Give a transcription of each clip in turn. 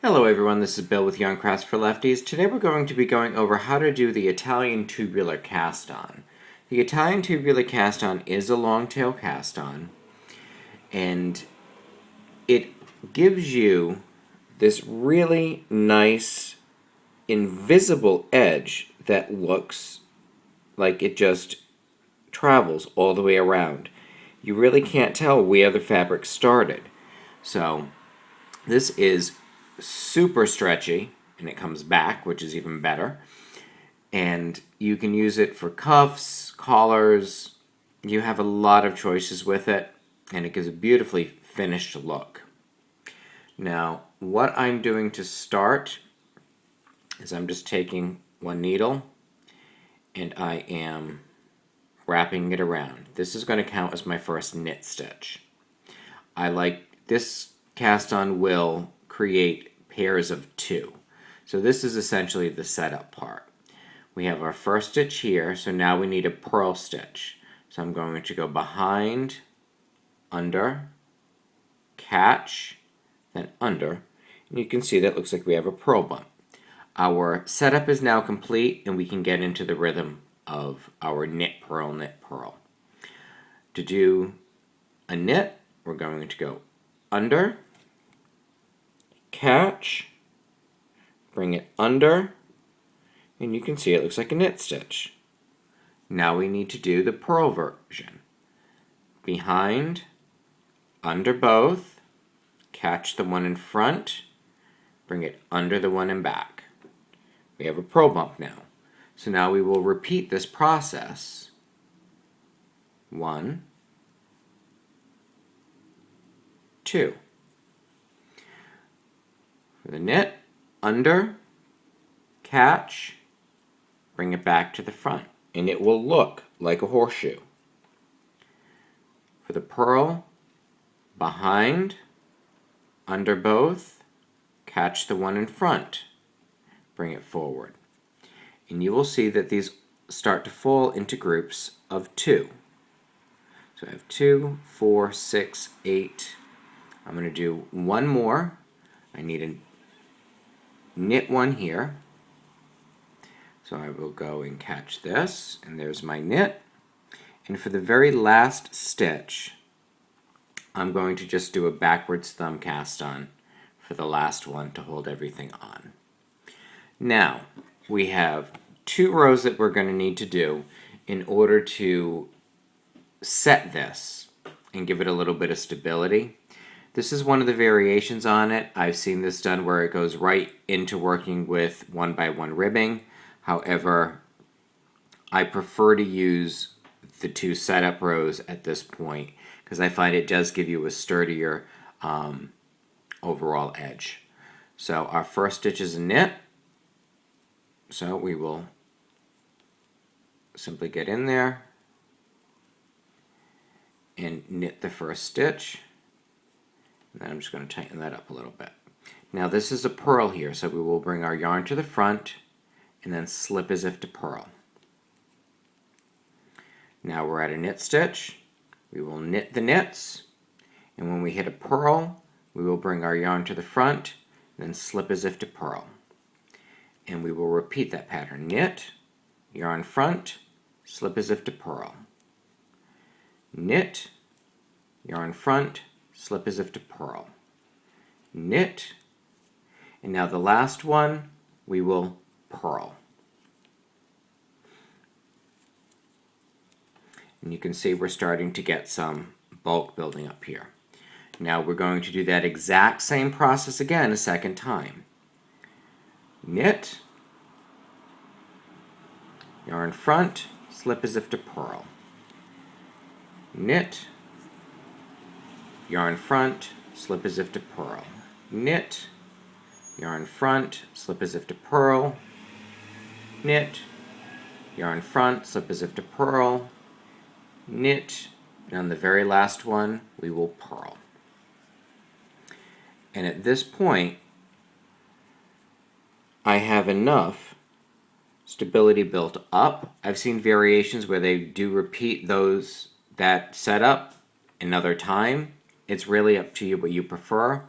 Hello everyone, this is Bill with Yarn Crafts for Lefties. Today we're going to be going over how to do the Italian Tubular Cast On. The Italian Tubular Cast On is a long tail cast on, and it gives you this really nice invisible edge that looks like it just travels all the way around. You really can't tell where the fabric started. So this is super stretchy, and it comes back, which is even better. And you can use it for cuffs, collars. You have a lot of choices with it, and it gives a beautifully finished look. Now, what I'm doing to start is I'm just taking one needle and I am wrapping it around. This is going to count as my first knit stitch. I like this cast on will create pairs of two. So this is essentially the setup part. We have our first stitch here, so now we need a purl stitch. So I'm going to go behind, under, catch, then under, and you can see that looks like we have a purl bump. Our setup is now complete, and we can get into the rhythm of our knit, purl. To do a knit, we're going to go under, catch, bring it under, and you can see it looks like a knit stitch. Now we need to do the purl version. Behind, under both, catch the one in front, bring it under the one in back. We have a purl bump now. So now we will repeat this process. 1, 2. For the knit, under, catch, bring it back to the front, and it will look like a horseshoe. For the purl, behind, under both, catch the one in front, bring it forward. And you will see that these start to fall into groups of 2. So I have 2, 4, 6, 8. I'm going to do one more. I need a knit one here. So I will go and catch this, and there's my knit. And for the very last stitch, I'm going to just do a backwards thumb cast on for the last one to hold everything on. Now, we have 2 rows that we're going to need to do in order to set this and give it a little bit of stability. This is one of the variations on it. I've seen this done where it goes right into working with 1x1 ribbing. However, I prefer to use the 2 setup rows at this point because I find it does give you a sturdier overall edge. So our first stitch is a knit. So we will simply get in there and knit the first stitch. And then I'm just going to tighten that up a little bit. Now this is a purl here, so we will bring our yarn to the front and then slip as if to purl. Now we're at a knit stitch. We will knit the knits, and when we hit a purl, we will bring our yarn to the front and then slip as if to purl. And we will repeat that pattern. Knit, yarn front, slip as if to purl. Knit, yarn front, slip as if to purl. Knit, and now the last one, we will purl. And you can see we're starting to get some bulk building up here. Now we're going to do that exact same process again a second time. Knit, yarn front, slip as if to purl. Knit, yarn front, slip as if to purl. Knit, yarn front, slip as if to purl. Knit, yarn front, slip as if to purl. Knit, and on the very last one, we will purl. And at this point, I have enough stability built up. I've seen variations where they do repeat that setup another time. It's really up to you what you prefer.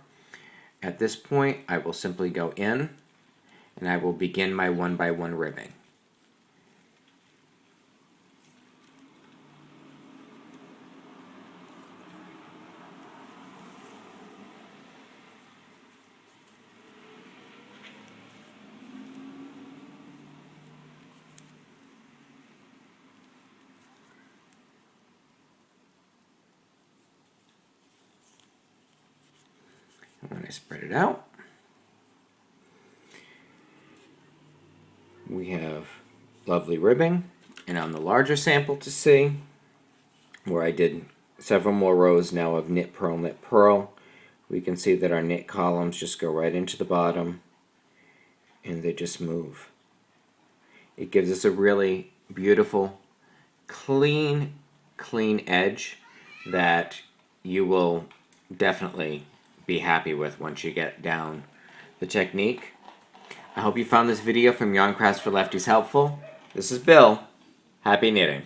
At this point, I will simply go in and I will begin my 1x1 ribbing. When I spread it out, we have lovely ribbing. And on the larger sample to see, where I did several more rows now of knit, purl, we can see that our knit columns just go right into the bottom and they just move. It gives us a really beautiful, clean edge that you will definitely be happy with once you get down the technique. I hope you found this video from Yarn Crafts for Lefties helpful. This is Bill. Happy knitting.